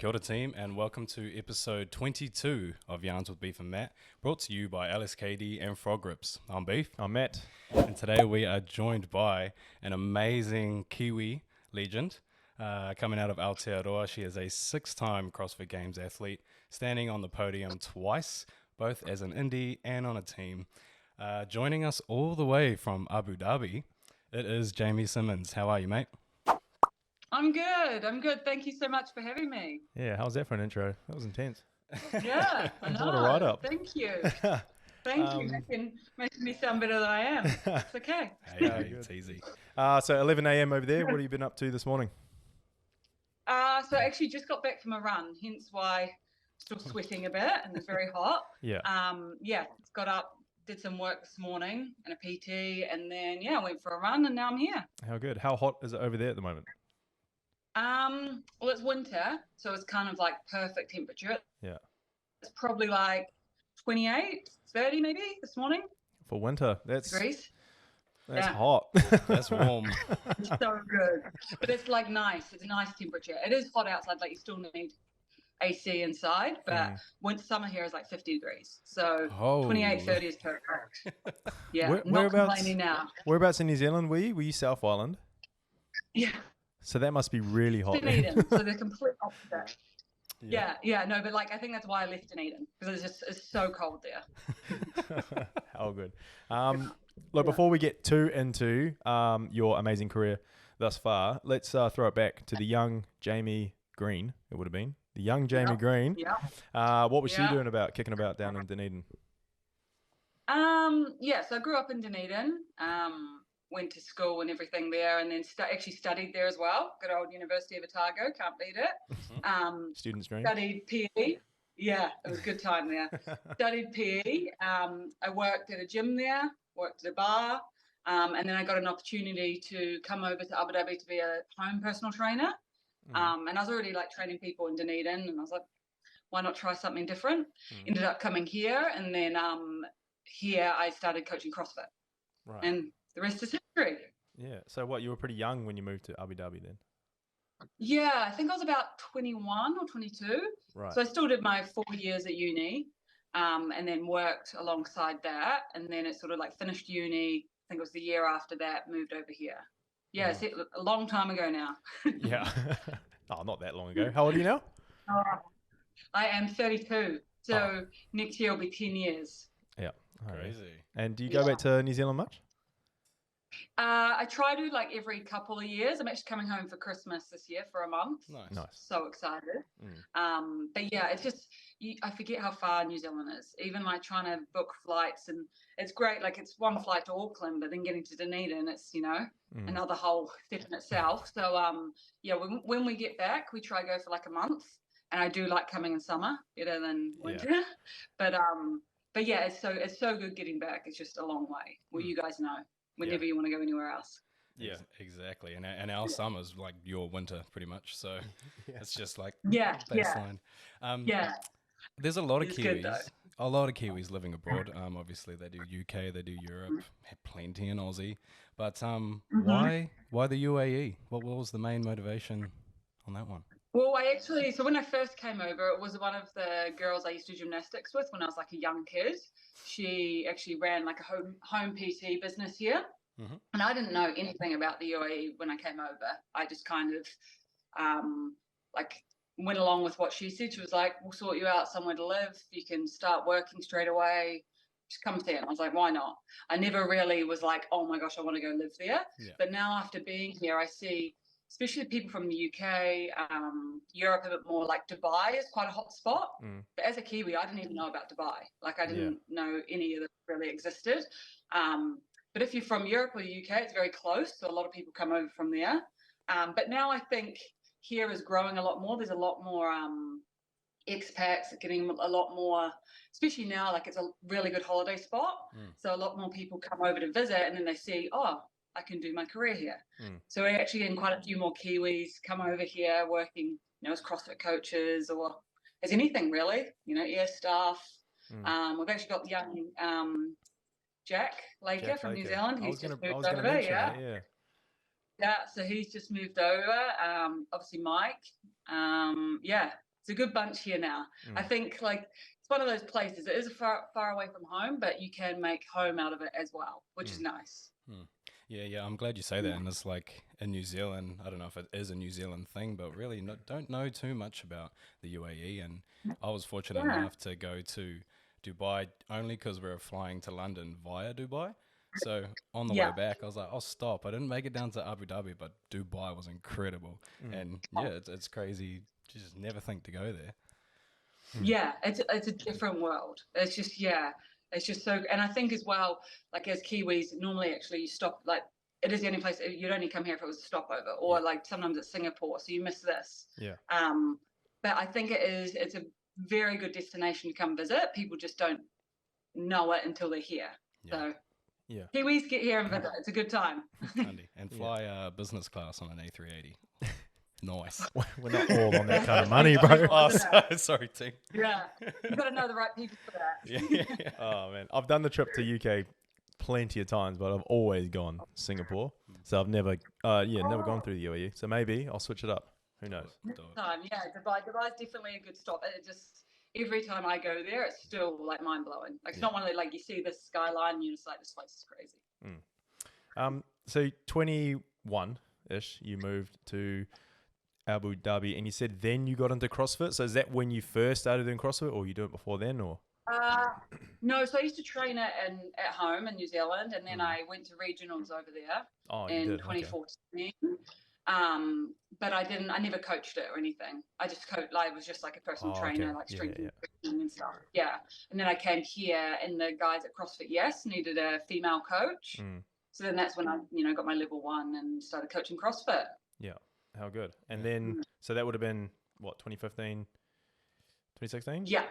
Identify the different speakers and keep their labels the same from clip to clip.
Speaker 1: Kia ora team, and welcome to episode 22 of Yarns with Beef and Matt, brought to you by LSKD and Frog Grips. I'm Beef.
Speaker 2: I'm Matt.
Speaker 1: And today we are joined by an amazing Kiwi legend coming out of Aotearoa. She is a 6-time CrossFit Games athlete, standing on the podium twice, both as an indie and on a team. Joining us all the way from Abu Dhabi, it is Jamie Simmonds. How are you, mate?
Speaker 3: I'm good. Thank you so much for having me.
Speaker 2: Yeah, how's that for an intro? That was intense.
Speaker 3: Yeah, I know.
Speaker 2: What a write-up.
Speaker 3: Thank you. Thank you. Making me sound better than I am. It's okay.
Speaker 1: Hey, it's easy.
Speaker 2: So 11 a.m. over there. What have you been up to this morning?
Speaker 3: So I actually just got back from a run, hence why I'm still sweating a bit and it's very hot.
Speaker 2: Yeah.
Speaker 3: Got up, did some work this morning and a PT, and then went for a run, and now I'm here.
Speaker 2: How good. How hot is it over there at the moment?
Speaker 3: Well, it's winter, so it's kind of like perfect temperature.
Speaker 2: Yeah.
Speaker 3: It's probably like 28, 30 maybe this morning.
Speaker 2: For winter, that's
Speaker 3: Degrees.
Speaker 2: hot.
Speaker 1: That's warm.
Speaker 3: It's so good. But it's like nice. It's a nice temperature. It is hot outside, like you still need AC inside, but summer here is like 50 degrees. So 28, 30 is perfect. Yeah, not complaining now.
Speaker 2: Whereabouts in New Zealand were you? Were you South Island?
Speaker 3: Yeah.
Speaker 2: So that must be really hot.
Speaker 3: Dunedin, so the complete opposite. Yeah, no, but like I think that's why I left Dunedin, because it's so cold there.
Speaker 2: How good. Before we get too into your amazing career thus far, let's throw it back to the young Jamie Green. It would have been the young Jamie Green.
Speaker 3: Yeah.
Speaker 2: What was she doing kicking about down in Dunedin?
Speaker 3: So I grew up in Dunedin. Went to school and everything there, and then actually studied there as well. Good old University of Otago, can't beat it.
Speaker 2: Student's dream.
Speaker 3: Studied PE. Yeah, it was a good time there. Studied PE. I worked at a gym there, worked at a bar, and then I got an opportunity to come over to Abu Dhabi to be a home personal trainer. And I was already like training people in Dunedin, and I was like, why not try something different? Ended up coming here, and then here I started coaching CrossFit.
Speaker 2: Right.
Speaker 3: And the rest is history.
Speaker 2: Yeah. So you were pretty young when you moved to Abu Dhabi then?
Speaker 3: Yeah, I think I was about 21 or 22.
Speaker 2: Right.
Speaker 3: So I still did my 4 years at uni, and then worked alongside that. And then it sort of like finished uni. I think it was the year after that, moved over here. Yeah, it's a long time ago now.
Speaker 2: Yeah. Oh, not that long ago. How old are you now?
Speaker 3: I am 32. So next year will be 10 years.
Speaker 2: Yeah.
Speaker 1: Crazy.
Speaker 2: And do you go back to New Zealand much?
Speaker 3: I try to like every couple of years. I'm actually coming home for Christmas this year for a month.
Speaker 1: Nice.
Speaker 3: So excited. But yeah, it's just, I forget how far New Zealand is. Even like trying to book flights, and it's great. Like it's one flight to Auckland, but then getting to Dunedin, it's, another whole step in itself. So when we get back, we try to go for like a month. And I do like coming in summer better than winter. Yeah. But yeah, it's so good getting back. It's just a long way. Well, you guys know. Whenever you want to go anywhere else.
Speaker 1: Yeah, exactly. And our summer's like your winter pretty much. So it's just like baseline. There's a lot of Kiwis living abroad. Obviously they do UK, they do Europe, have plenty in Aussie. But why the UAE? What was the main motivation on that one?
Speaker 3: Well, so when I first came over, it was one of the girls I used to do gymnastics with when I was like a young kid. She actually ran like a home PT business here. And I didn't know anything about the UAE when I came over. I just kind of went along with what she said. She was like, we'll sort you out somewhere to live. You can start working straight away. Just come see it. And I was like, why not? I never really was like, oh my gosh, I want to go live there. Yeah. But now after being here, I see, especially people from the UK, Europe a bit more, like Dubai is quite a hot spot. But as a Kiwi, I didn't even know about Dubai. Like I didn't know any of it really existed. But if you're from Europe or the UK, it's very close. So a lot of people come over from there. But now I think here is growing a lot more. There's a lot more expats getting a lot more, especially now, like it's a really good holiday spot. So a lot more people come over to visit, and then they see, I can do my career here. So we're actually getting quite a few more Kiwis come over here working, as CrossFit coaches or as anything really, air staff. We've actually got young Jack Laker from New Zealand. He's just moved over, Yeah, so he's just moved over. Obviously Mike. it's a good bunch here now. I think like it's one of those places. It is far away from home, but you can make home out of it as well, which is nice.
Speaker 1: Yeah, I'm glad you say that. And it's like in New Zealand, I don't know if it is a New Zealand thing, but really don't know too much about the UAE. And I was fortunate enough to go to Dubai only because we were flying to London via Dubai. So on the way back, I was like, I'll stop. I didn't make it down to Abu Dhabi, but Dubai was incredible. And yeah, it's crazy. You just never think to go there.
Speaker 3: Yeah, it's a different world. It's just, it's just so, and I think as well, like as Kiwis, normally actually you stop, like it is the only place, you'd only come here if it was a stopover, or like sometimes it's Singapore, so you miss this.
Speaker 2: Yeah.
Speaker 3: But I think it's a very good destination to come visit. People just don't know it until they're here. So
Speaker 2: yeah,
Speaker 3: Kiwis get here and visit. It's a good time.
Speaker 1: And fly business class on an A380. Nice.
Speaker 2: We're not all on that kind of money, bro.
Speaker 1: Oh, sorry, team.
Speaker 3: Yeah, you've got to know the right people for that.
Speaker 2: Yeah. Oh man, I've done the trip to UK plenty of times, but I've always gone Singapore. So I've never gone through the UAE. So maybe I'll switch it up. Who knows?
Speaker 3: Dubai's definitely a good stop. It just every time I go there, it's still like mind blowing. Like it's not one of the, like you see this skyline, and you're just like, this place is crazy.
Speaker 2: So 21-ish, you moved to Abu Dhabi, and you said then you got into CrossFit. So is that when you first started doing CrossFit, or you do it before then, or?
Speaker 3: No, so I used to train it at home in New Zealand, and then I went to regionals over there in 2014. Okay. But I never coached it or anything. I just I was just like a personal trainer, like strength and stuff. Yeah. And then I came here, and the guys at CrossFit needed a female coach. So then that's when I, got my level 1 and started coaching CrossFit.
Speaker 2: Yeah. How good. And then, so that would have been what, 2015, 2016?
Speaker 3: Yeah.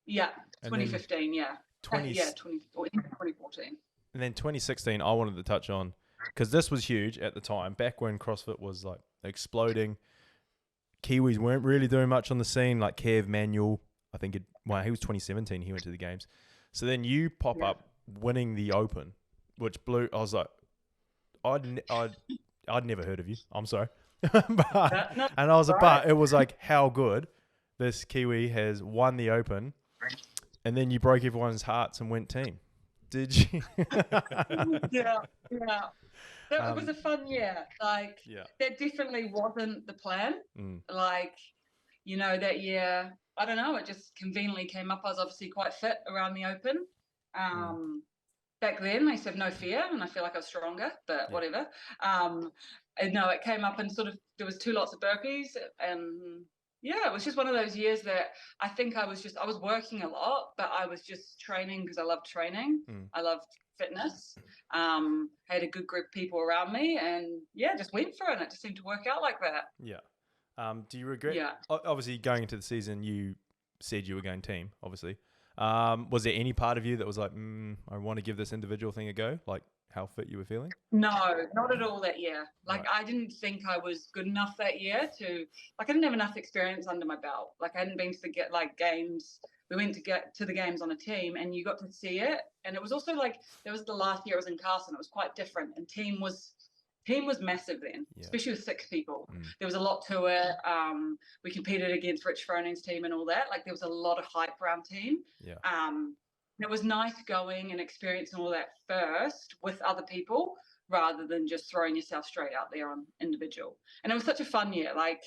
Speaker 3: Yeah. 2015. Yeah. 2014.
Speaker 2: And then 2016, I wanted to touch on, because this was huge at the time, back when CrossFit was like exploding. Kiwis weren't really doing much on the scene, like Kev Manuel. I think he was 2017. He went to the games. So then you pop up winning the Open, which blew. I was like, I'd never heard of you. I'm sorry. But it was like, how good this Kiwi has won the Open, and then you broke everyone's hearts and went team. Did you?
Speaker 3: Yeah. It was a fun year. Like, that definitely wasn't the plan. Like, that year, I don't know, it just conveniently came up. I was obviously quite fit around the Open. Back then, I said no fear, and I feel like I was stronger, but whatever. And no, it came up, and sort of there was 2 lots of burpees, and it was just one of those years that I think I was working a lot, but I was just training because I loved training. I loved fitness. Had a good group of people around me, and just went for it, and it just seemed to work out like that.
Speaker 2: Yeah. Do you regret? Yeah. Obviously, going into the season, you said you were going team, obviously. Was there any part of you that was like, I want to give this individual thing a go? Like how fit you were feeling?
Speaker 3: No, not at all that year. Like I didn't think I was good enough that year I didn't have enough experience under my belt. Like I hadn't been to the games. We went to get to the games on a team, and you got to see it. And it was also like, that was the last year I was in Carson. It was quite different. And team was massive then, especially with 6 people. There was a lot to it. We competed against Rich Froning's team and all that. Like there was a lot of hype around team. It was nice going and experiencing all that first with other people rather than just throwing yourself straight out there on individual. And it was such a fun year. Like,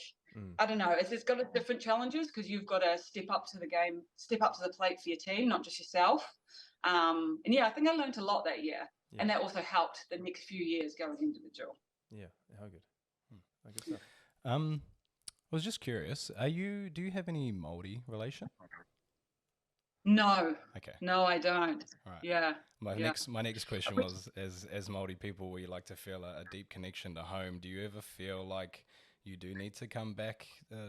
Speaker 3: I don't know, it's got different challenges because you've got to step up to the plate for your team, not just yourself. And I think I learned a lot that year. Yeah. And that also helped the next few years going individual.
Speaker 2: Yeah, how good. I guess so.
Speaker 1: I was just curious. Do you have any Māori relation?
Speaker 3: No.
Speaker 1: Okay.
Speaker 3: No, I don't.
Speaker 1: All right.
Speaker 3: Yeah.
Speaker 1: My next question was, as Māori people, we like to feel a deep connection to home. Do you ever feel like you do need to come back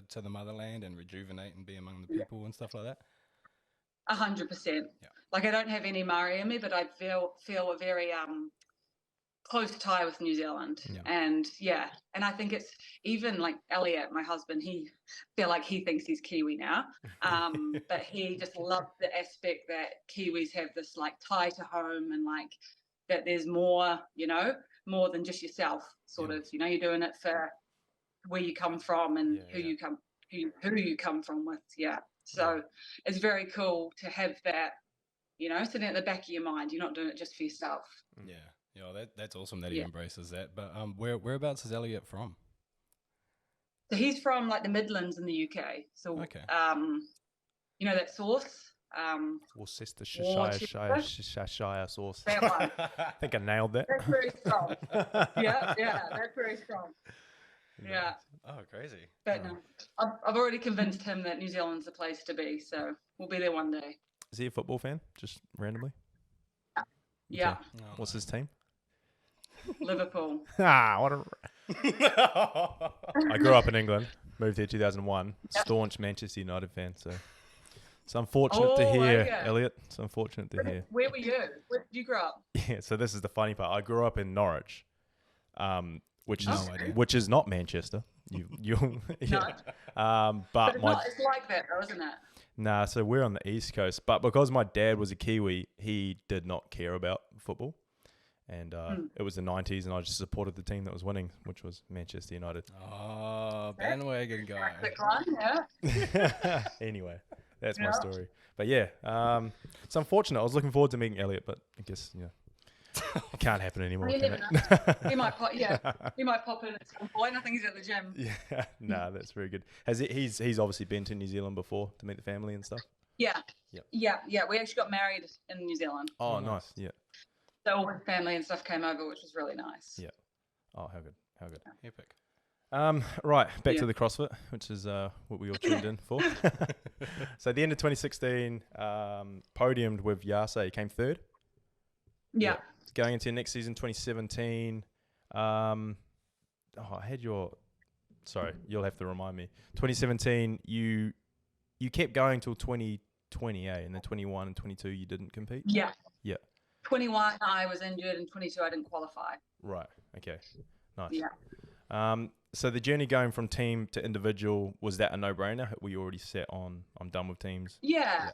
Speaker 1: to the motherland and rejuvenate and be among the people and stuff like that?
Speaker 3: 100%. Yeah. Like I don't have any Māori in me, but I feel a very close tie with New Zealand. Yeah. And I think it's even like Elliot, my husband, he thinks he's Kiwi now. But he just loves the aspect that Kiwis have this like tie to home, and like that there's more than just yourself sort of, you're doing it for where you come from and who you come who you come from with. Yeah. So it's very cool to have that, you know, sitting at the back of your mind. You're not doing it just for yourself.
Speaker 1: Yeah. Yeah, that's awesome that he embraces that. But whereabouts is Elliot from?
Speaker 3: So he's from like the Midlands in the UK. So you know that sauce?
Speaker 2: Worcestershire sauce.
Speaker 3: That one.
Speaker 2: I think I nailed that.
Speaker 3: That's very strong. yeah, that's very strong. Yeah.
Speaker 1: Oh, crazy.
Speaker 3: But no, I've already convinced him that New Zealand's the place to be. So we'll be there one day.
Speaker 2: Is he a football fan? Just randomly?
Speaker 3: Yeah.
Speaker 2: Okay. Oh, what's his team?
Speaker 3: Liverpool.
Speaker 2: What a... I grew up in England, moved here 2001, staunch Manchester United fan, so it's unfortunate to hear, Elliot. It's unfortunate to hear.
Speaker 3: Where were you? Where did you grow up?
Speaker 2: Yeah, so this is the funny part. I grew up in Norwich, which is not Manchester. You yeah.
Speaker 3: No. But it's like that though, isn't it?
Speaker 2: Nah, so we're on the East Coast, but because my dad was a Kiwi, he did not care about football. And it was the 90s, and I just supported the team that was winning, which was Manchester United.
Speaker 1: Oh, bandwagon guy.
Speaker 3: Yeah.
Speaker 2: Anyway, that's my story. But yeah, it's unfortunate. I was looking forward to meeting Elliot, but I guess, it can't happen anymore.
Speaker 3: He might pop in at some point. I think he's at the gym.
Speaker 2: Yeah, nah, that's very good. He's obviously been to New Zealand before to meet the family and stuff?
Speaker 3: Yeah. We actually got married in New Zealand.
Speaker 2: Oh, nice. Yeah.
Speaker 3: So all his family and stuff came over, which was really nice.
Speaker 2: Yeah. Oh, how good.
Speaker 1: Epic.
Speaker 2: Right, back to the CrossFit, which is what we all tuned in for. So at the end of 2016, podiumed with Yase, came third.
Speaker 3: Yeah.
Speaker 2: Going into next season, 2017. I had sorry, you'll have to remind me. 2017, you kept going till 2020, and then 21 and 22 you didn't compete?
Speaker 3: Yeah.
Speaker 2: Yeah.
Speaker 3: 21 I was injured, and 22 I didn't qualify.
Speaker 2: Right. Okay. Nice.
Speaker 3: Yeah.
Speaker 2: So the journey going from team to individual, was that a no-brainer? Were you already set on, I'm done with teams?
Speaker 3: Yeah.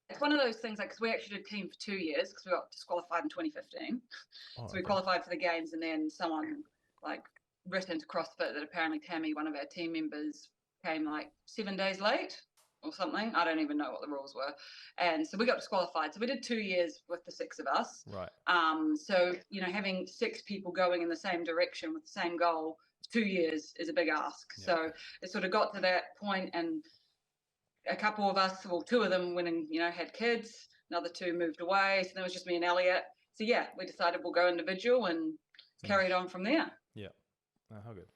Speaker 3: It's one of those things, like, because we actually did team for 2 years, because we got disqualified in 2015. We qualified for the games, and then someone writ into CrossFit that apparently Tammy, one of our team members, came 7 days late or something. I don't even know what the rules were. And so we got disqualified. So we did 2 years with the 6 of us.
Speaker 2: Right.
Speaker 3: So, having 6 people going in the same direction with the same goal, 2 years is a big ask. Yeah. So it sort of got to that point, and a couple of us, 2 of them went and, had kids. Another 2 moved away. So then it was just me and Elliot. So yeah, we decided we'll go individual and carried on from there.
Speaker 2: Yeah. Oh, how good.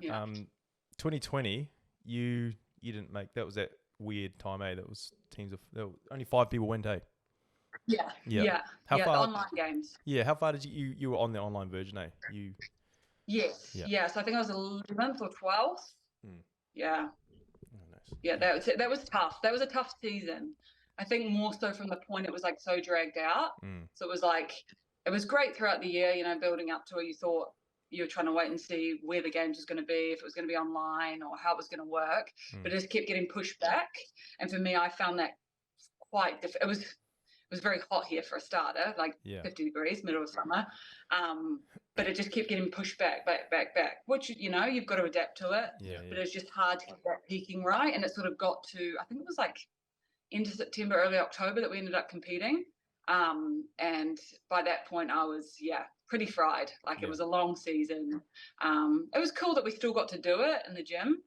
Speaker 3: Yeah.
Speaker 2: 2020, you didn't make, that was that weird time, that was there were only 5 people went,
Speaker 3: Yeah.
Speaker 2: How far,
Speaker 3: the online games.
Speaker 2: Yeah, how far did you were on the online version,
Speaker 3: Yes. Yeah. So I think I was 11th or 12th. Yeah.
Speaker 2: Oh, nice.
Speaker 3: Yeah, that was tough. That was a tough season. I think more so from the point it was so dragged out. So it was it was great throughout the year, building up to it. You thought you were trying to wait and see where the games was going to be, if it was going to be online or how it was going to work. But it just kept getting pushed back. And for me, I found that quite difficult. It was very hot here for a starter, 50 degrees, middle of summer. But it just kept getting pushed back, which, you've got to adapt to it.
Speaker 2: Yeah.
Speaker 3: But it's just hard to get that peaking right. And it sort of got to, I think it was end of September, early October that we ended up competing. And by that point I was, pretty fried. It was a long season. It was cool that we still got to do it in the gym.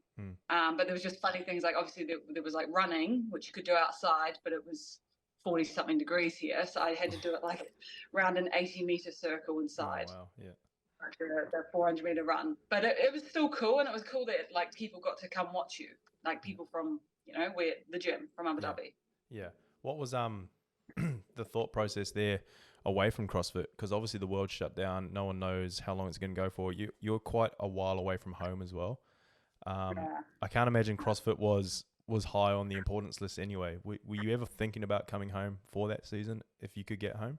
Speaker 3: But there was just funny things, obviously there was running, which you could do outside, but it was 40 something degrees here. So I had to do it around an 80-meter circle inside.
Speaker 2: Oh, wow. Yeah.
Speaker 3: The 400-meter run. But it was still cool. And it was cool that people got to come watch you, people from, where the gym from Abu Dhabi.
Speaker 2: Yeah. What was the thought process there away from CrossFit? Because obviously the world shut down. No one knows how long it's going to go for. You're quite a while away from home as well. I can't imagine CrossFit was high on the importance list anyway. Were you ever thinking about coming home for that season if you could get home?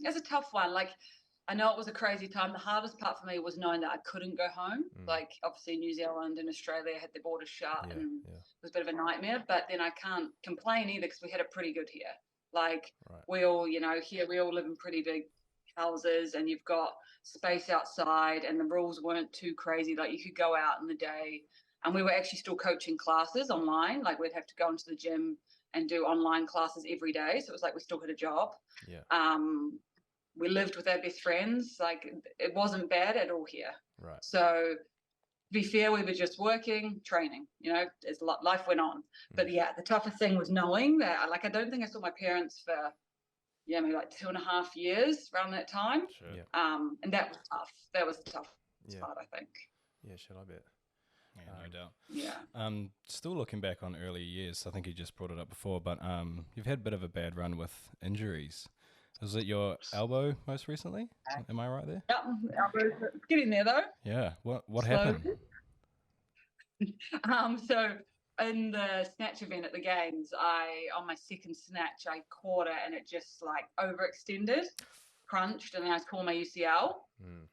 Speaker 3: It's a tough one. I know it was a crazy time. The hardest part for me was knowing that I couldn't go home. Obviously New Zealand and Australia had their borders shut, and it was a bit of a nightmare. But then I can't complain either, because we had it pretty good here. We all, here we all live in pretty big houses and you've got space outside, and the rules weren't too crazy. Like you could go out in the day, and we were actually still coaching classes online. Like we'd have to go into the gym and do online classes every day. So it was like we still had a job.
Speaker 2: Yeah.
Speaker 3: We lived with our best friends. Like it wasn't bad at all here.
Speaker 2: Right.
Speaker 3: So to be fair, we were just working, training, as life went on. But yeah, the toughest thing was knowing that, like, I don't think I saw my parents for, maybe like 2.5 years around that time.
Speaker 2: Sure. Yeah.
Speaker 3: And that was tough. That was the tough part, I think.
Speaker 2: Yeah, sure, I bet.
Speaker 1: Yeah, no doubt.
Speaker 3: Yeah.
Speaker 1: Still looking back on early years, I think you just brought it up before, but you've had a bit of a bad run with injuries. Was it your elbow most recently? Am I right there?
Speaker 3: Yeah, elbow's getting there though.
Speaker 1: Yeah. What happened?
Speaker 3: So in the snatch event at the games, on my second snatch, I caught it and it just like overextended, crunched, and then I tore my UCL.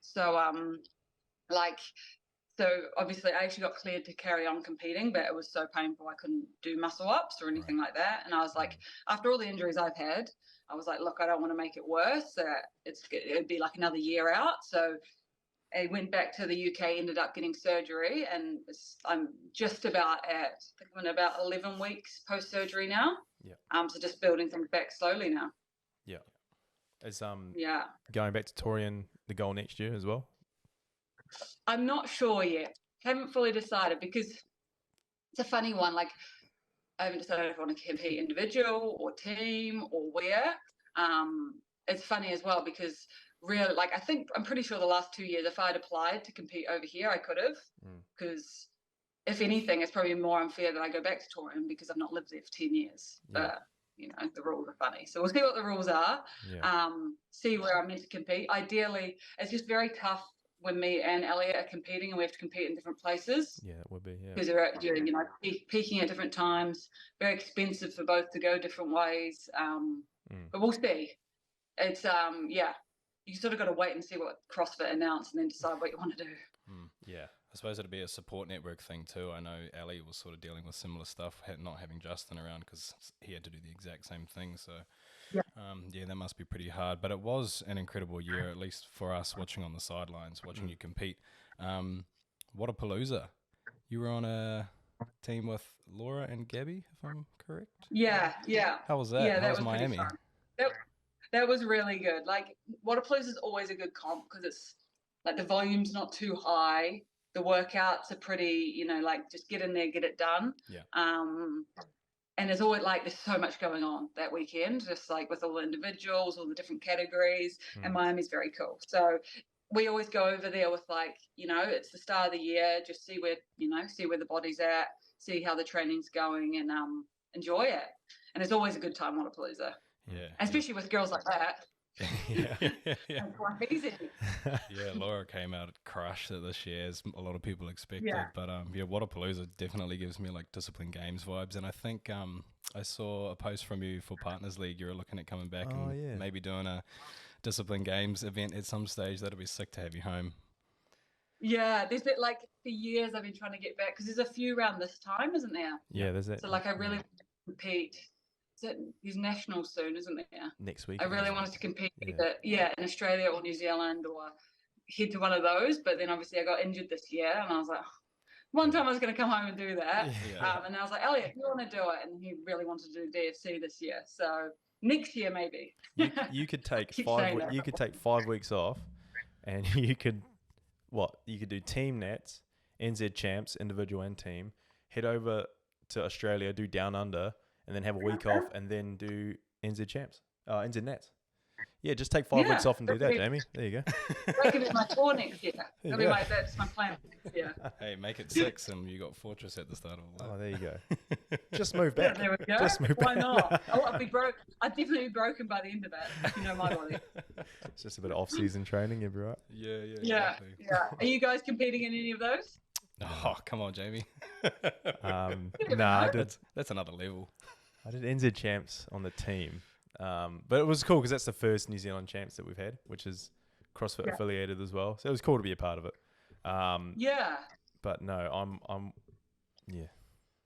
Speaker 3: So so obviously I actually got cleared to carry on competing, but it was so painful I couldn't do muscle ups or anything like that. And I was like, after all the injuries I've had, I was like, look, I don't want to make it worse. It'd be like another year out. So I went back to the UK, ended up getting surgery, and I'm just about I think I'm in about 11 weeks post-surgery now. Yeah. So just building things back slowly now.
Speaker 2: Yeah. Is going back to Torian the goal next year as well?
Speaker 3: I'm not sure yet. Haven't fully decided because it's a funny one. Like I haven't decided if I want to compete individual or team or where. It's funny as well because really, like I'm pretty sure the last 2 years, if I'd applied to compete over here, I could have. Because if anything, it's probably more unfair that I go back to Torian because I've not lived there for 10 years. Yeah. But the rules are funny. So we'll see what the rules are. Yeah. See where I'm meant to compete. Ideally, it's just very tough when me and Elliot are competing and we have to compete in different places.
Speaker 2: Yeah, it would be, yeah. Because
Speaker 3: they're peaking at different times. Very expensive for both to go different ways. But we'll see. It's, you sort of got to wait and see what CrossFit announce and then decide what you want to do.
Speaker 1: Yeah. I suppose it'd be a support network thing too. I know Ali was sort of dealing with similar stuff, not having Justin around because he had to do the exact same thing. So, that must be pretty hard. But it was an incredible year, at least for us watching on the sidelines, watching you compete. What a palooza. You were on a team with Laura and Gabby, if I'm correct?
Speaker 3: Yeah.
Speaker 1: How was that?
Speaker 3: Yeah,
Speaker 1: How was Miami?
Speaker 3: That was really good. Like, Waterpalooza is always a good comp because it's like the volume's not too high. The workouts are pretty, like just get in there, get it done.
Speaker 1: Yeah.
Speaker 3: And there's always there's so much going on that weekend, just like with all the individuals, all the different categories, and Miami's very cool. So we always go over there with it's the start of the year, just see where the body's at, see how the training's going, and enjoy it. And it's always a good time, Waterpalooza.
Speaker 1: Yeah.
Speaker 3: Especially with girls like that.
Speaker 1: Yeah.
Speaker 3: It's quite easy.
Speaker 1: Yeah, Laura came out crushed at this year, as a lot of people expected. Yeah. But Waterpalooza definitely gives me like Discipline Games vibes. And I think I saw a post from you for Partners League. You were looking at coming back maybe doing a Discipline Games event at some stage. That'd be sick to have you home.
Speaker 3: Yeah, there's been for years I've been trying to get back because there's a few around this time, isn't there?
Speaker 2: Yeah, there's that.
Speaker 3: So I really want to compete. There's nationals soon, isn't there?
Speaker 2: Next week.
Speaker 3: I really wanted to compete either in Australia or New Zealand or head to one of those, but then obviously I got injured this year and I was like, one time I was going to come home and do that. Yeah. And I was like, Elliot, you want to do it? And he really wanted to do DFC this year. So next year maybe.
Speaker 2: You could take 5 weeks off and you could do team nats, NZ champs, individual and team, head over to Australia, do down under, and then have a week off, and then do NZ champs, NZ nats. Yeah, just take 5 weeks off and do that, Jamie. There you go.
Speaker 3: That could be my tour next year. That's my plan. Yeah.
Speaker 1: Hey, make it 6, and you got Fortress at the start of all that.
Speaker 2: Oh, there you go. Just move back.
Speaker 3: There we go.
Speaker 2: Just move
Speaker 3: Why
Speaker 2: back.
Speaker 3: not? I'd be broke. I'd definitely be broken by the end of that. My body.
Speaker 2: It's just a bit of off-season training, you'll be right.
Speaker 1: Yeah.
Speaker 3: Exactly. Yeah. Are you guys competing in any of those?
Speaker 1: Oh, come on, Jamie.
Speaker 2: Nah,
Speaker 1: that's another level.
Speaker 2: I did NZ champs on the team, but it was cool because that's the first New Zealand champs that we've had, which is CrossFit affiliated as well. So it was cool to be a part of it.
Speaker 3: Yeah.
Speaker 2: But no, I'm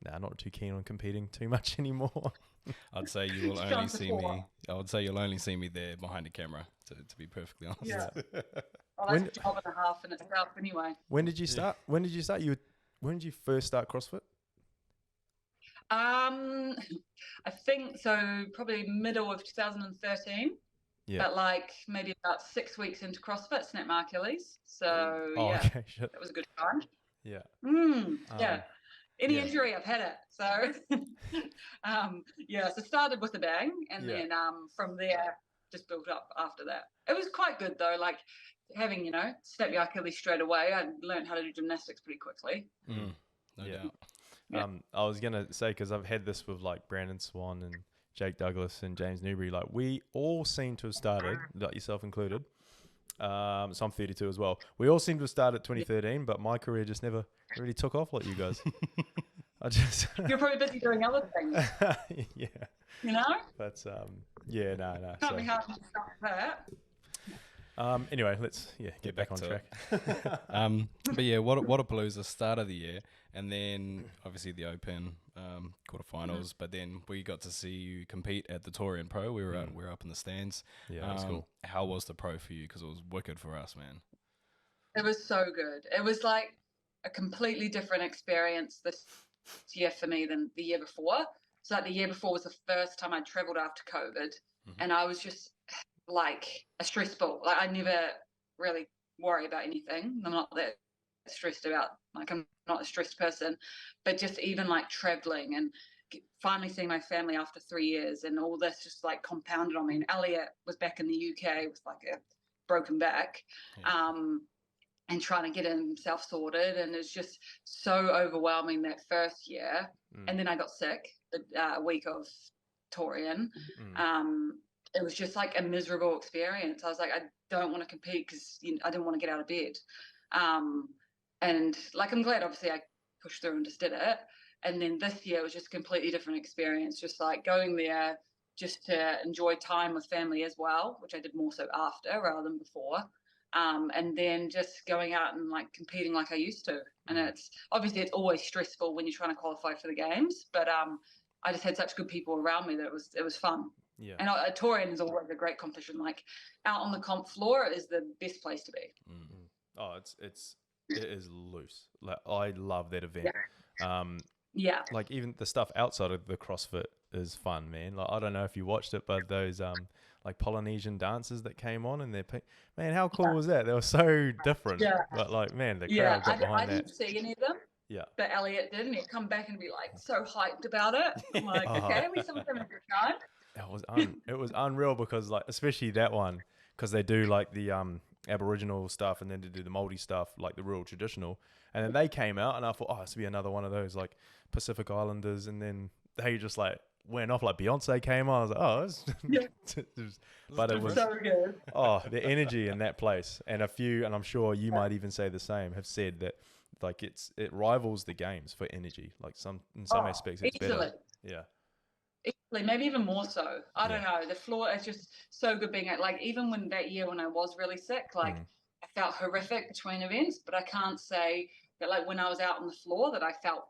Speaker 2: not too keen on competing too much anymore.
Speaker 1: I'd say you will only see me. I would say you'll only see me there behind a camera. To be perfectly honest.
Speaker 3: Yeah. That's a job and a half in itself, anyway.
Speaker 2: When did you start? When did you start? When did you first start CrossFit?
Speaker 3: I think so. Probably middle of 2013. Yeah. But like maybe about 6 weeks into CrossFit, snapped my Achilles. So
Speaker 2: okay, shit.
Speaker 3: That was a good time.
Speaker 2: Yeah.
Speaker 3: Yeah. Any injury, I've had it. So so started with a bang, and then from there just built up after that. It was quite good though, like having, snap your Achilles straight away. I learned how to do gymnastics pretty quickly.
Speaker 1: No doubt.
Speaker 2: I was going to say, because I've had this with like Brandon Swan and Jake Douglas and James Newbury, like we all seem to have started, like yourself included. So I'm 32 as well. We all seem to have started at 2013, but my career just never really took off like you guys.
Speaker 3: You're probably busy doing other things.
Speaker 2: Yeah. But no.
Speaker 3: Can't be hard to start that.
Speaker 2: Anyway, let's get back on track.
Speaker 1: But yeah, Whatapaluza start of the year, and then obviously the Open quarterfinals. But then we got to see you compete at the Torian Pro. We were up in the stands.
Speaker 2: Yeah, that was cool.
Speaker 1: How was the Pro for you? Because it was wicked for us, man.
Speaker 3: It was so good. It was like a completely different experience this year for me than the year before. So like the year before was the first time I'd traveled after COVID, and I was just like a stress ball. Like I never really worry about anything. I'm not that stressed about, like I'm not a stressed person, but just even like traveling and finally seeing my family after 3 years and all this just like compounded on me. And Elliot was back in the UK with like a broken back, and trying to get himself sorted, and it's just so overwhelming that first year. And then I got sick the week of Torian. It was just like a miserable experience. I was like, I don't want to compete because I didn't want to get out of bed. And like, I'm glad obviously I pushed through and just did it. And then this year was just a completely different experience, just like going there just to enjoy time with family as well, which I did more so after rather than before. And then just going out and like competing like I used to. And it's always stressful when you're trying to qualify for the games, but I just had such good people around me that it was fun.
Speaker 2: Yeah.
Speaker 3: And Torian is always a great competition. Like out on the comp floor is the best place to be.
Speaker 2: Oh, it is loose. Like I love that event. Like even the stuff outside of the CrossFit is fun, man. Like I don't know if you watched it, but those like Polynesian dances that came on, and man, how cool was that? They were so different. But like, man, the crowd got behind that.
Speaker 3: I didn't see any of them.
Speaker 2: Yeah.
Speaker 3: But Elliot did, and he'd come back and be like so hyped about it. I'm like, okay, we saw them every time.
Speaker 2: It was unreal because like, especially that one, because they do like the Aboriginal stuff, and then to do the Māori stuff, like the real traditional. And then they came out, and I thought, oh, this would be another one of those like Pacific Islanders. And then they just like went off, like Beyonce came on. I was like, oh, but it was
Speaker 3: so good.
Speaker 2: Oh, the energy in that place, and I'm sure you might even say the same, have said that like it rivals the games for energy. Like in some aspects, it's better. Yeah.
Speaker 3: Easily, maybe even more so. I don't know. The floor is just so good being at, like, even when that year when I was really sick, like I felt horrific between events, but I can't say that like when I was out on the floor that I felt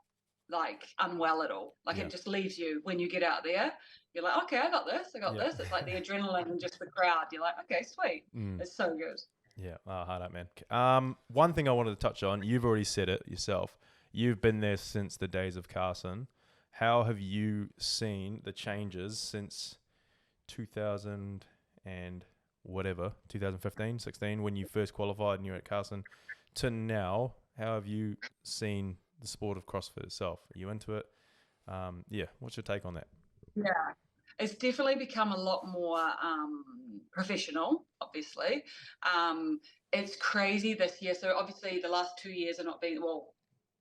Speaker 3: like unwell at all. Like it just leaves you when you get out there. You're like, okay, I got this. It's like the adrenaline and just the crowd. You're like, okay, sweet. It's so good.
Speaker 2: Yeah, hard up, man. One thing I wanted to touch on, you've already said it yourself. You've been there since the days of Carson. How have you seen the changes since 2000 and whatever, 2015, 16, when you first qualified and you were at Carson, to now? How have you seen the sport of CrossFit itself? Are you into it? What's your take on that?
Speaker 3: Yeah, it's definitely become a lot more professional, obviously. It's crazy this year. So obviously the last 2 years are not been, well,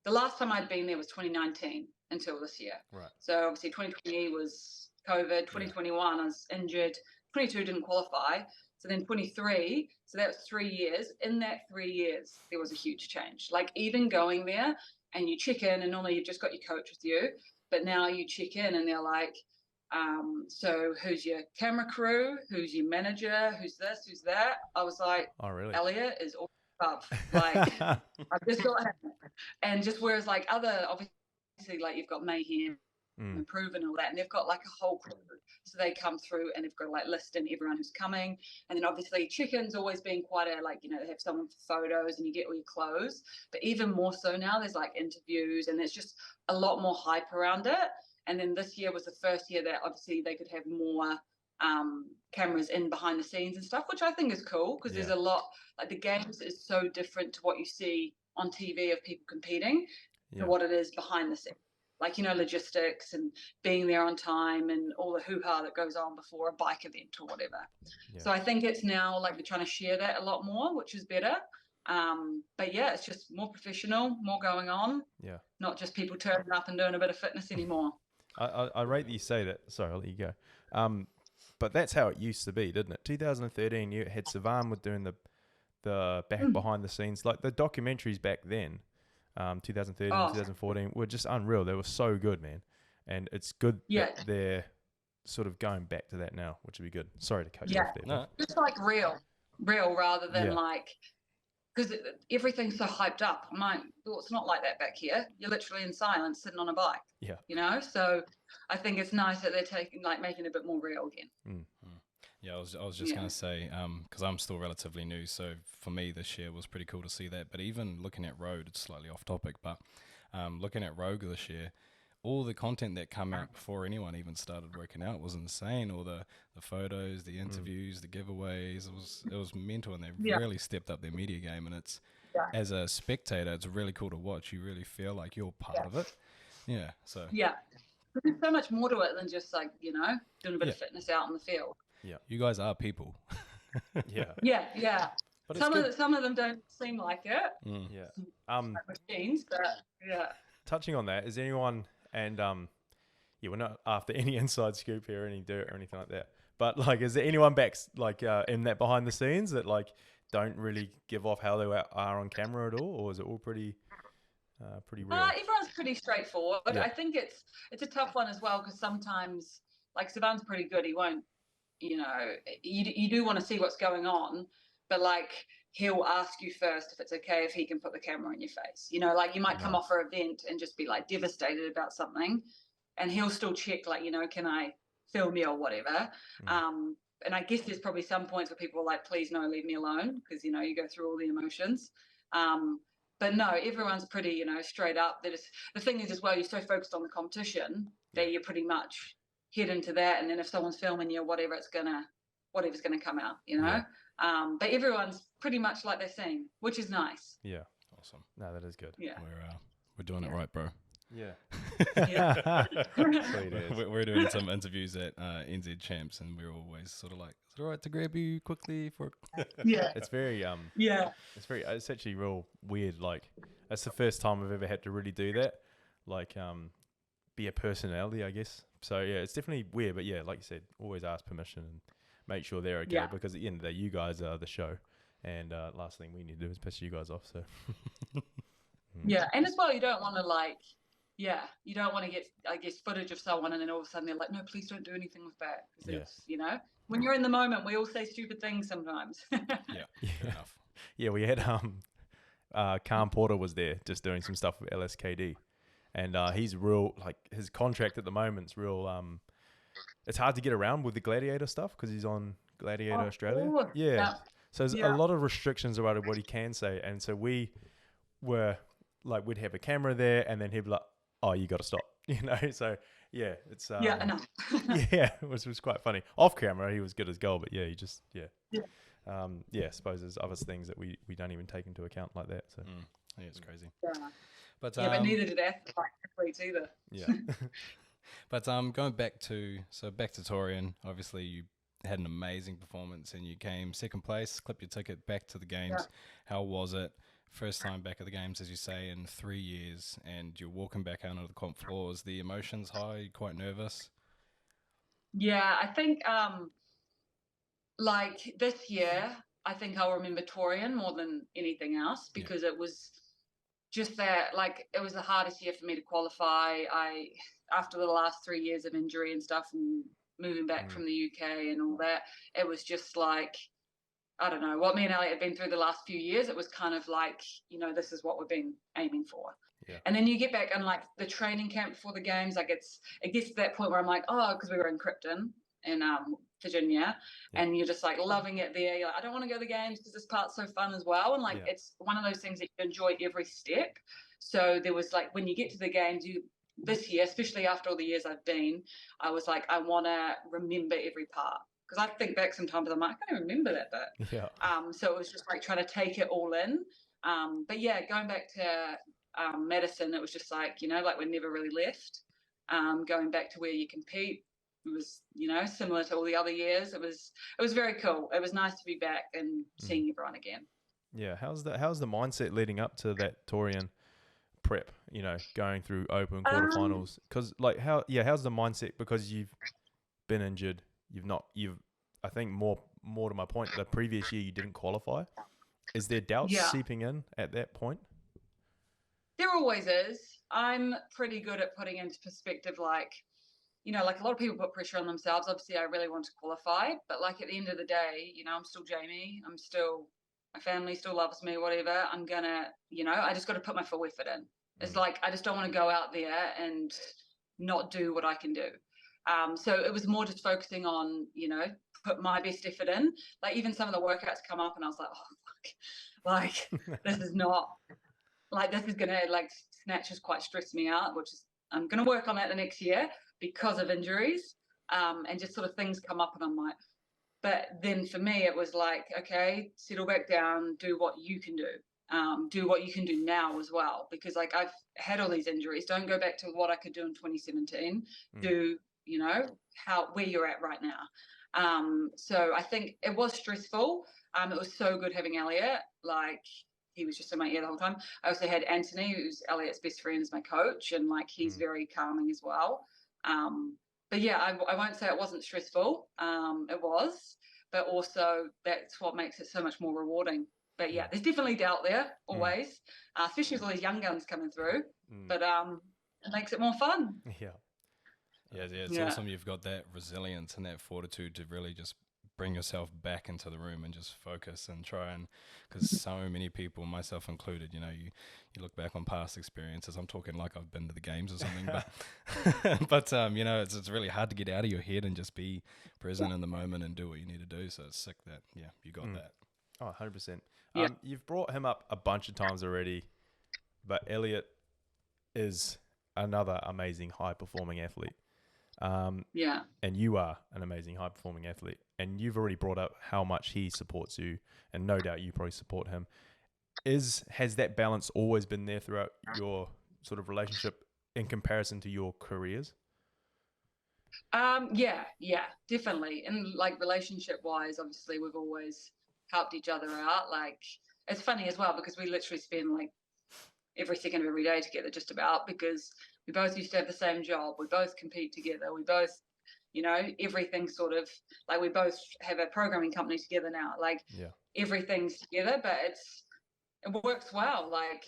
Speaker 3: the last time I'd been there was 2019 until this year.
Speaker 2: Right.
Speaker 3: So obviously 2020 was COVID, 2021 I was injured, 22 didn't qualify. So then 23, so that was 3 years. In that 3 years, there was a huge change. Like even going there and you check in, and normally you've just got your coach with you, but now you check in and they're like, so who's your camera crew? Who's your manager? Who's this? Who's that? I was like,
Speaker 2: oh, really?
Speaker 3: Elliot is all above. Like, I've just got him. And just whereas like other, obviously, like you've got Mayhem Improve and all that, and they've got like a whole crew, so they come through and they've got like list in everyone who's coming, and then obviously chicken's always been quite a like, you know, they have someone for photos and you get all your clothes, but even more so now there's like interviews and there's just a lot more hype around it. And then this year was the first year that obviously they could have more cameras in behind the scenes and stuff, which I think is cool, because there's a lot, like the games is so different to what you see on TV of people competing to what it is behind the scenes. Like, you know, logistics and being there on time and all the hoo-ha that goes on before a bike event or whatever. Yeah. So I think it's now like they're trying to share that a lot more, which is better. But yeah, it's just more professional, more going on. Yeah. Not just people turning up and doing a bit of fitness anymore.
Speaker 2: I rate that you say that. Sorry, I'll let you go. But that's how it used to be, didn't it? 2013, you had Savan with doing the back behind the scenes, like the documentaries back then. 2013, 2014 were just unreal. They were so good, man. And it's good that they're sort of going back to that now, which would be good. Sorry to cut you off there.
Speaker 3: No. Just like real rather than like, because everything's so hyped up. I'm like, well, it's not like that back here. You're literally in silence sitting on a bike. Yeah. You know? So I think it's nice that they're making it a bit more real again.
Speaker 1: Yeah, I was just going to say, because I'm still relatively new, so for me this year was pretty cool to see that. But even looking at Road, it's slightly off topic, but looking at Rogue this year, all the content that came out before anyone even started working out was insane. All the photos, the interviews, the giveaways, it was mental, and they've really stepped up their media game. And it's as a spectator, it's really cool to watch. You really feel like you're part of it. Yeah. So
Speaker 3: there's so much more to it than just like, you know, doing a bit of fitness out in the field.
Speaker 1: Yeah, you guys are people.
Speaker 3: Yeah. But some of them don't seem like it. Machines, but
Speaker 2: touching on that, is anyone we're not after any inside scoop here, any dirt or anything like that. But like, is there anyone back like in that behind the scenes that like don't really give off how they are on camera at all, or is it all pretty real?
Speaker 3: Everyone's pretty straightforward. Yeah. I think it's a tough one as well, because sometimes like Savan's pretty good. He won't. You know, you do want to see what's going on, but like he'll ask you first if it's okay if he can put the camera in your face. You know, like you might come off an event and just be like devastated about something, and he'll still check like, you know, can I film you or whatever. And I guess there's probably some points where people are like, please no, leave me alone, because you know you go through all the emotions. But no, everyone's pretty, you know, straight up. The thing is as well, you're so focused on the competition that you're pretty much head into that, and then if someone's filming you, whatever's gonna come out, you know. But everyone's pretty much like they're saying, which is nice.
Speaker 2: Yeah, awesome. No, that is good.
Speaker 3: Yeah,
Speaker 1: we're doing it right, bro.
Speaker 2: Yeah.
Speaker 1: We're doing some interviews at NZ Champs, and we're always sort of like, is it all right to grab you quickly for?
Speaker 2: It's very it's actually real weird. Like, that's the first time I've ever had to really do that. Like, be a personality, I guess. So yeah, it's definitely weird, but yeah, like you said, always ask permission and make sure they're okay, because at the end of the day, you guys are the show, and last thing we need to do is piss you guys off. So
Speaker 3: and as well, you don't want to you don't want to get, I guess, footage of someone and then all of a sudden they're like, no, please don't do anything with that, because it's, you know, when you're in the moment, we all say stupid things sometimes.
Speaker 2: Yeah, we had Calm Porter was there just doing some stuff with LSKD. And he's real, like his contract at the moment's real. It's hard to get around with the Gladiator stuff because he's on Gladiator Australia. So there's a lot of restrictions about what he can say. And so we were like, we'd have a camera there, and then he'd be like, "Oh, you got to stop," you know. So yeah, it's
Speaker 3: enough.
Speaker 2: which was quite funny. Off camera, he was good as gold, but he just I suppose there's other things that we don't even take into account like that. So
Speaker 1: it's crazy.
Speaker 3: But neither did athletes either.
Speaker 2: Yeah.
Speaker 1: But going back to Torian, obviously you had an amazing performance and you came second place, clipped your ticket back to the games. Yeah. How was it? First time back at the games, as you say, in 3 years, and you're walking back out onto the comp floor. Is the emotions high? Quite nervous?
Speaker 3: Yeah, I think like this year, I think I'll remember Torian more than anything else, because it was just that, like, it was the hardest year for me to qualify. After the last 3 years of injury and stuff and moving back from the UK and all that, it was just like, I don't know, what me and Elliot had been through the last few years. It was kind of like, you know, this is what we've been aiming for. And then you get back and like the training camp before the games, like it gets to that point where I'm like, oh, because we were in Krypton in Virginia, and you're just like loving it there. You're like, I don't want to go to the games because this part's so fun as well. And like it's one of those things that you enjoy every step. So there was like when you get to the games, this year, especially after all the years I've been, I was like, I want to remember every part. Because I think back sometimes, I'm like, I can't remember that bit.
Speaker 2: Yeah.
Speaker 3: So it was just like trying to take it all in. But yeah, going back to medicine, it was just like, you know, like we never really left. Going back to where you compete, it was, you know, similar to all the other years. It was very cool. It was nice to be back and seeing everyone again.
Speaker 2: Yeah. How's the mindset leading up to that Torian prep, you know, going through open quarterfinals? Because like how's the mindset, because you've been injured, I think more to my point, the previous year you didn't qualify. Is there doubts seeping in at that point?
Speaker 3: There always is. I'm pretty good at putting into perspective, like, you know, like a lot of people put pressure on themselves. Obviously I really want to qualify, but like at the end of the day, you know, I'm still Jamie, my family still loves me, whatever. I'm gonna, you know, I just got to put my full effort in. It's like, I just don't want to go out there and not do what I can do. So it was more just focusing on, you know, put my best effort in. Like even some of the workouts come up and I was like, oh, fuck. Like this is not, like this is going to, like snatches quite stress me out, which is, I'm going to work on that the next year because of injuries. And just sort of things come up and I'm like, but then for me, it was like, okay, settle back down, do what you can do. Do what you can do now as well, because like I've had all these injuries. Don't go back to what I could do in 2017. Do, you know, where you're at right now. So I think it was stressful. It was so good having Elliot. Like he was just in my ear the whole time. I also had Anthony, who's Elliot's best friend, as my coach, and like he's very calming as well. But yeah, I won't say it wasn't stressful. It was, but also that's what makes it so much more rewarding. But yeah, there's definitely doubt there always, especially with all these young guns coming through. But it makes it more fun.
Speaker 1: Yeah, it's awesome you've got that resilience and that fortitude to really just bring yourself back into the room and just focus and try and, because so many people, myself included, you know, you look back on past experiences. I'm talking like I've been to the games or something, but you know, it's really hard to get out of your head and just be present in the moment and do what you need to do. So it's sick that you got that.
Speaker 2: Oh, 100%. You've brought him up a bunch of times already, but Elliot is another amazing high-performing athlete. And you are an amazing high-performing athlete. And you've already brought up how much he supports you, and no doubt you probably support him. Has that balance always been there throughout your sort of relationship in comparison to your careers?
Speaker 3: Yeah, definitely. And like relationship-wise, obviously we've always helped each other out. Like it's funny as well because we literally spend like every second of every day together just about, because we both used to have the same job, we both compete together, we both, you know, everything sort of like we both have a programming company together now, like everything's together, but it works well. Like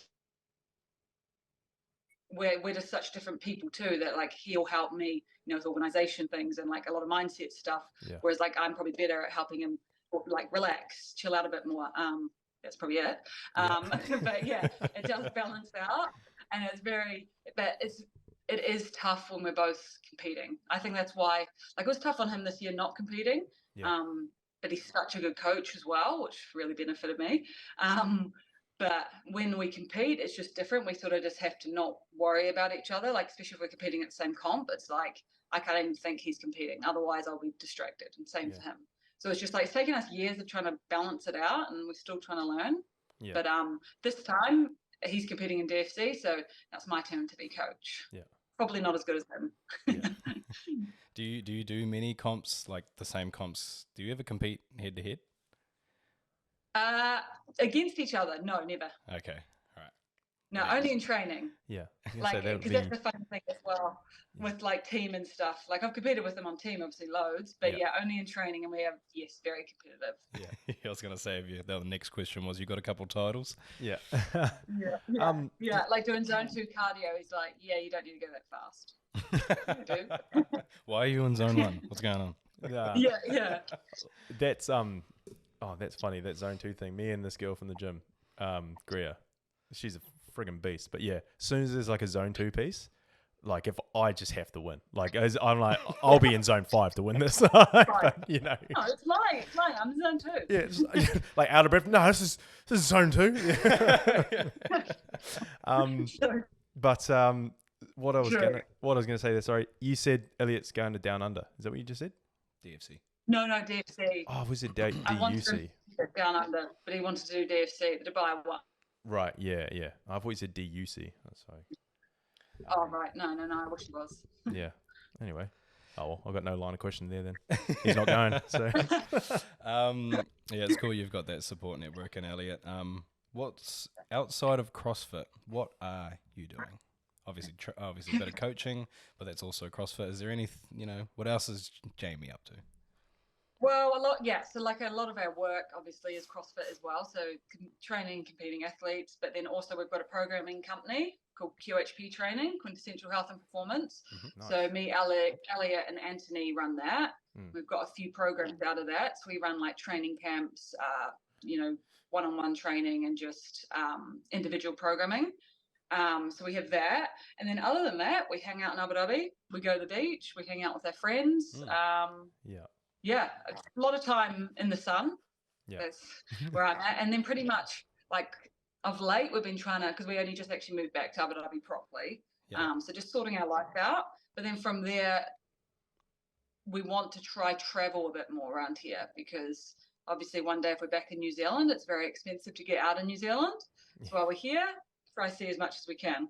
Speaker 3: we're just such different people too, that like he'll help me, you know, with organization things and like a lot of mindset stuff, whereas like I'm probably better at helping him like relax, chill out a bit more. That's probably it. But yeah, it does balance out, and it is tough when we're both competing. I think that's why, like, it was tough on him this year not competing. But he's such a good coach as well, which really benefited me. But when we compete, it's just different. We sort of just have to not worry about each other, like especially if we're competing at the same comp. It's like I can't even think he's competing, otherwise I'll be distracted. And same for him. So it's just like it's taken us years of trying to balance it out, and we're still trying to learn. But this time he's competing in DFC, so that's my turn to be coach. Probably not as good as him.
Speaker 1: Do you do many comps, like the same comps? Do you ever compete head to head?
Speaker 3: Against each other? No, never.
Speaker 1: Okay. All right.
Speaker 3: No, only in training. Like, because that's the fun thing as well with like team and stuff. Like I've competed with them on team, obviously loads, but only in training, and we have very competitive.
Speaker 1: I was gonna say, the next question was, you got a couple titles?
Speaker 3: Like doing zone 2 cardio, he's like, you don't need to go that fast. You do.
Speaker 1: Why are you in zone 1? What's going on?
Speaker 2: That's that's funny, that zone 2 thing. Me and this girl from the gym, Greer, she's a friggin' beast. But yeah, as soon as there's like a zone 2 piece, like if I just have to win, like I'm like, I'll be in zone 5 to win this. But, you know.
Speaker 3: No, it's lying. I'm in zone 2.
Speaker 2: Yeah, it's like out of breath. No, this is zone 2. But what I was gonna say there. Sorry, you said Elliot's going to Down Under. Is that what you just said?
Speaker 1: DFC.
Speaker 3: No, DFC.
Speaker 2: Oh, was it
Speaker 3: I wanted to get Down Under, but he wanted to do DFC, the Dubai one.
Speaker 2: Right. Yeah. I thought you said DUC. That's sorry.
Speaker 3: Oh right, no. I wish he was.
Speaker 2: Yeah. Anyway. Oh well, I've got no line of question there. Then he's not going. So.
Speaker 1: Yeah, it's cool you've got that support network in Elliot. What's outside of CrossFit? What are you doing? Obviously a bit of coaching, but that's also CrossFit. Is there any, what else is Jamie up to?
Speaker 3: Well, a lot, yeah. So like a lot of our work obviously is CrossFit as well. So training, competing athletes, but then also we've got a programming company called QHP Training, Quintessential Health and Performance.
Speaker 2: Nice.
Speaker 3: So me, Elliot and Anthony run that. We've got a few programs out of that. So we run like training camps, one-on-one training and just individual programming. So we have that. And then other than that, we hang out in Abu Dhabi. We go to the beach. We hang out with our friends. Yeah, a lot of time in the sun. Yeah. That's where I'm at. And then pretty much like of late, we've been trying to, because we only just actually moved back to Abu Dhabi properly. Yeah. So just sorting our life out. But then from there, we want to try travel a bit more around here because obviously one day if we're back in New Zealand, it's very expensive to get out of New Zealand. So while we're here, try to see as much as we can.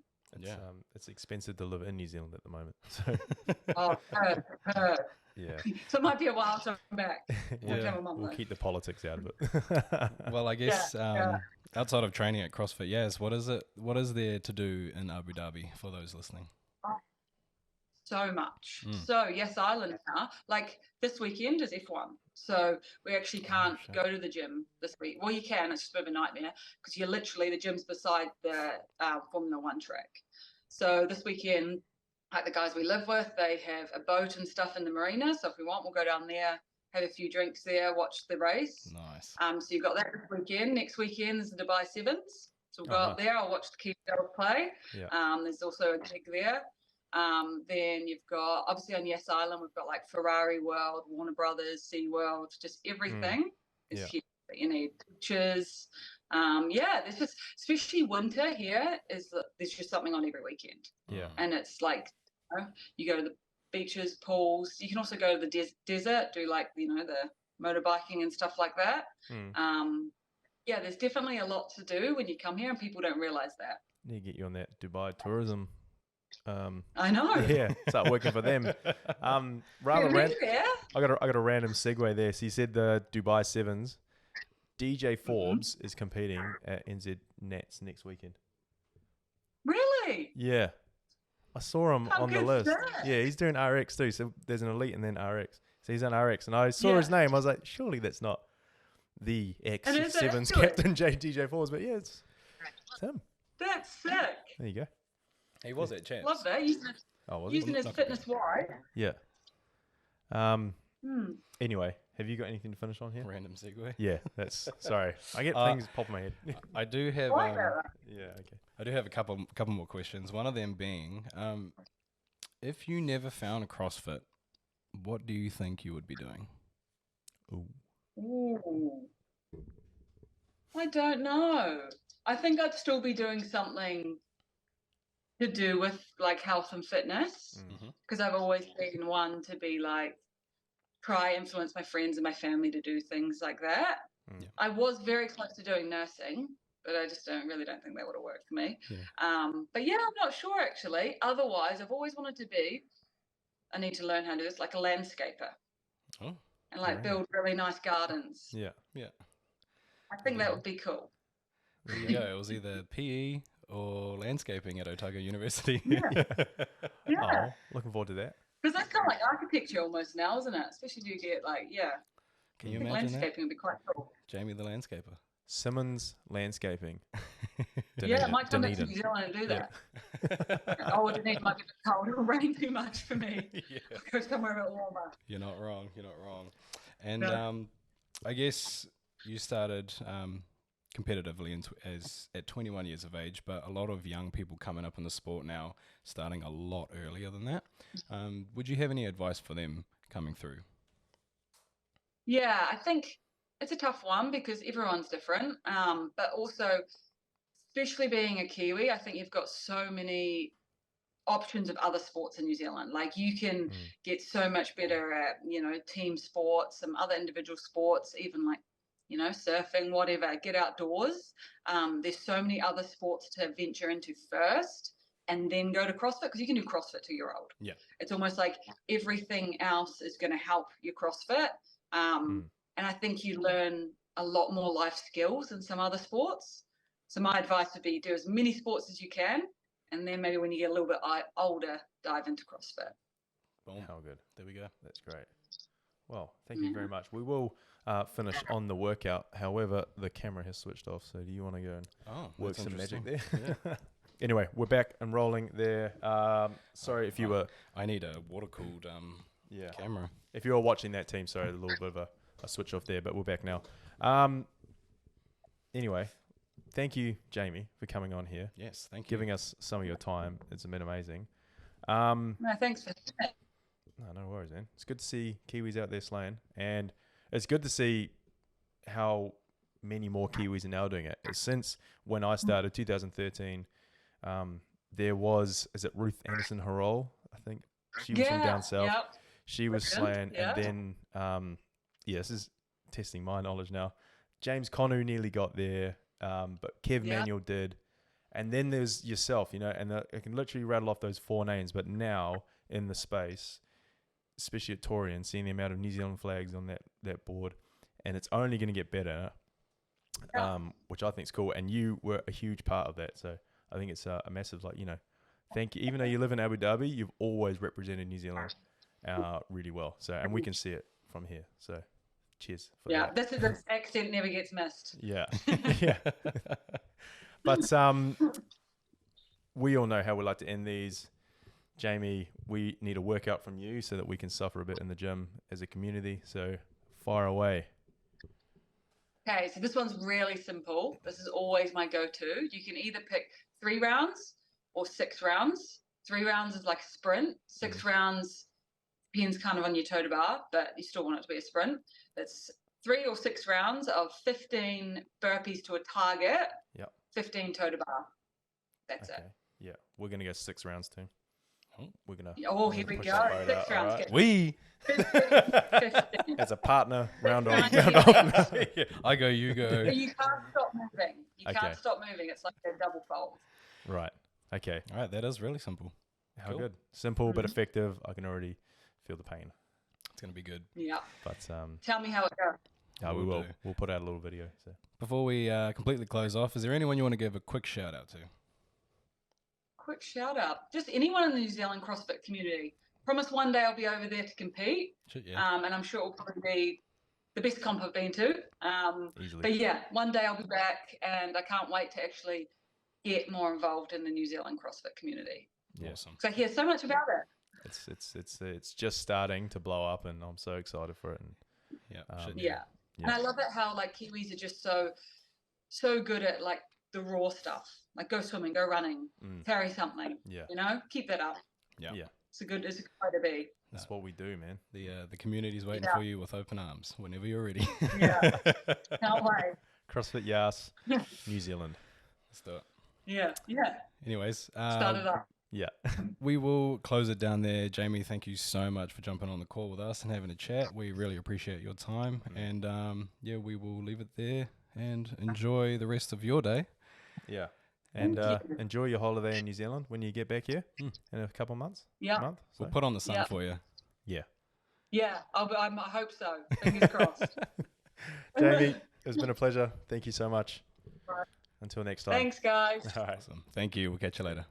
Speaker 2: It's expensive to live in New Zealand at the moment.
Speaker 3: So.
Speaker 2: Yeah.
Speaker 3: So it might be a while to come back.
Speaker 2: We'll keep the politics out of it.
Speaker 1: Well, I guess outside of training at CrossFit, yes, what is there to do in Abu Dhabi for those listening?
Speaker 3: So much. So Yes Island now, like this weekend is F1. So we actually can't go to the gym this week. Well, you can, it's just a bit of a nightmare because you're literally, the gym's beside the Formula 1 track. So this weekend, like the guys we live with, they have a boat and stuff in the marina. So if we want, we'll go down there, have a few drinks there, watch the race.
Speaker 1: Nice.
Speaker 3: So you've got that this weekend. Next weekend is the Dubai Sevens. So we'll go up there. I'll watch the Kiwi girls play. Yeah. There's also a gig there. Then you've got, obviously on Yes Island, we've got like Ferrari World, Warner Brothers, Sea World, just everything is here that you need. Pictures. There's just, especially winter here, there's just something on every weekend.
Speaker 2: Yeah.
Speaker 3: And it's like, you go to the beaches, pools. You can also go to the desert, do like, the motorbiking and stuff like that. There's definitely a lot to do when you come here and people don't realize that.
Speaker 2: Need to get you on that Dubai tourism.
Speaker 3: I know.
Speaker 2: Yeah, start working for them. I got a random segue there. So you said the Dubai Sevens. DJ Forbes is competing at NZ Nats next weekend.
Speaker 3: Really?
Speaker 2: Yeah. I saw him on the list. Yeah, he's doing RX too. So there's an elite and then RX. So he's on RX. And I saw his name. I was like, surely that's not the X7's captain DJ Forbes. But yeah, it's him.
Speaker 3: That's sick.
Speaker 2: There you go.
Speaker 1: He was at Champs.
Speaker 3: Love that. Using his fitness wide.
Speaker 2: Yeah. Anyway, have you got anything to finish on here?
Speaker 1: Random segue.
Speaker 2: Yeah, that's sorry. I get things pop in my head.
Speaker 1: I do have.
Speaker 2: Okay.
Speaker 1: I do have a couple more questions. One of them being, if you never found a CrossFit, what do you think you would be doing?
Speaker 3: Ooh. I don't know. I think I'd still be doing something to do with like health and fitness because I've always been one to be like try influence my friends and my family to do things like that. I was very close to doing nursing, but I just don't think that would have worked for me. But yeah, I'm not sure actually. Otherwise, I've always wanted to be, I need to learn how to do this, like a landscaper. And like build really nice gardens.
Speaker 2: Yeah.
Speaker 3: I think that would be cool.
Speaker 1: There you go. It was either PE or landscaping at Otago University.
Speaker 3: Yeah.
Speaker 2: Looking forward to that.
Speaker 3: Because that's kind of like architecture almost now, isn't it? Especially if you get like,
Speaker 1: Can you imagine
Speaker 3: landscaping would be quite cool.
Speaker 1: Jamie the landscaper.
Speaker 2: Simmonds Landscaping.
Speaker 3: I might come back to New Zealand and do that. Dunedin might be a bit cold. It'll rain too much for me. I'll go somewhere a bit warmer.
Speaker 1: You're not wrong. And I guess you started competitively as at 21 years of age, but a lot of young people coming up in the sport now starting a lot earlier than that. Would you have any advice for them coming through?
Speaker 3: Yeah, I think it's a tough one because everyone's different, but also, especially being a Kiwi, I think you've got so many options of other sports in New Zealand. Like you can get so much better at, team sports, some other individual sports, even like, surfing, whatever, get outdoors. There's so many other sports to venture into first and then go to CrossFit, because you can do CrossFit 2-year-old.
Speaker 1: Yeah.
Speaker 3: It's almost like everything else is going to help your CrossFit. And I think you learn a lot more life skills than some other sports. So my advice would be do as many sports as you can. And then maybe when you get a little bit older, dive into CrossFit.
Speaker 1: Boom.
Speaker 2: How good.
Speaker 1: There we go.
Speaker 2: That's great. Well, thank you very much. We will finish on the workout. However, the camera has switched off. So do you want to go and work some magic there? Yeah. Anyway, we're back and rolling there. Sorry if you were...
Speaker 1: I need a water-cooled camera.
Speaker 2: If you were watching that team, sorry, a little bit of a switch off there, but we're back now. Anyway... Thank you, Jamie, for coming on here.
Speaker 1: Yes, thank you.
Speaker 2: Giving us some of your time. It's been amazing.
Speaker 3: No, thanks for that.
Speaker 2: No worries, man. It's good to see Kiwis out there slaying. And it's good to see how many more Kiwis are now doing it. Since when I started, 2013, there was, is it Ruth Anderson Harol? I think she was from down south. Yep. She was slaying. Yeah. And then, this is testing my knowledge now. James Connu nearly got there. But Kev Manuel did. And then there's yourself, and I can literally rattle off those 4 names. But now in the space, especially at Torian, seeing the amount of New Zealand flags on that board, and it's only going to get better, which I think is cool. And you were a huge part of that. So I think it's a massive, thank you. Even though you live in Abu Dhabi, you've always represented New Zealand really well. So, and we can see it from here. So cheers for that.
Speaker 3: This accent never gets missed.
Speaker 2: Yeah. Yeah. But we all know how we like to end these. Jamie, we need a workout from you so that we can suffer a bit in the gym as a community. So fire away.
Speaker 3: Okay, so this one's really simple. This is always my go-to. You can either pick 3 rounds or 6 rounds. 3 rounds is like a sprint. 6 rounds depends kind of on your toe to bar, but you still want it to be a sprint. It's 3 or 6 rounds of 15 burpees to a target.
Speaker 2: Yep.
Speaker 3: 15 toe to bar. That's it.
Speaker 2: Yeah, we're gonna go 6 rounds too. We're gonna.
Speaker 3: Oh, here we go. 6 rounds.
Speaker 2: Right. We.
Speaker 3: 15.
Speaker 2: As a partner, round on, round off.
Speaker 1: I go, you go.
Speaker 3: But you can't stop moving. You can't stop moving. It's like a double fold.
Speaker 2: Right. Okay.
Speaker 1: All right. That is really simple.
Speaker 2: How good. Simple but effective. I can already feel the pain.
Speaker 1: It's gonna be good.
Speaker 3: Yeah.
Speaker 2: But
Speaker 3: tell me how it goes.
Speaker 2: Yeah, we will. We'll put out a little video. So
Speaker 1: before we completely close off, is there anyone you want to give a quick shout out to?
Speaker 3: Quick shout out. Just anyone in the New Zealand CrossFit community. Promise one day I'll be over there to compete.
Speaker 1: Shit, yeah.
Speaker 3: And I'm sure it will probably be the best comp I've been to.
Speaker 2: Easily.
Speaker 3: But yeah, one day I'll be back, and I can't wait to actually get more involved in the New Zealand CrossFit community.
Speaker 2: Yeah.
Speaker 1: Awesome.
Speaker 3: So I hear so much about it.
Speaker 2: It's just starting to blow up, and I'm so excited for it. And
Speaker 3: yeah. And I love it how like Kiwis are just so good at like the raw stuff, like go swimming, go running, carry something.
Speaker 2: Yeah.
Speaker 3: Keep that up.
Speaker 1: Yeah.
Speaker 3: It's a good way to be.
Speaker 2: That's what we do, man.
Speaker 1: The community's waiting for you with open arms whenever you're ready.
Speaker 3: Yeah. Can't wait.
Speaker 2: CrossFit Yas, New Zealand.
Speaker 1: Let's do it.
Speaker 3: Yeah.
Speaker 1: Anyways,
Speaker 3: start it up.
Speaker 2: Yeah.
Speaker 1: We will close it down there. Jamie, thank you so much for jumping on the call with us and having a chat. We really appreciate your time. And we will leave it there and enjoy the rest of your day.
Speaker 2: Yeah. And enjoy your holiday in New Zealand when you get back here in a couple of months.
Speaker 3: Yeah.
Speaker 1: We'll put on the sun for you.
Speaker 2: Yeah.
Speaker 3: Yeah. I hope so. Fingers crossed.
Speaker 2: Jamie, it's been a pleasure. Thank you so much.
Speaker 3: Right.
Speaker 2: Until next time.
Speaker 3: Thanks, guys.
Speaker 2: All right.
Speaker 1: Awesome. Thank you. We'll catch you later.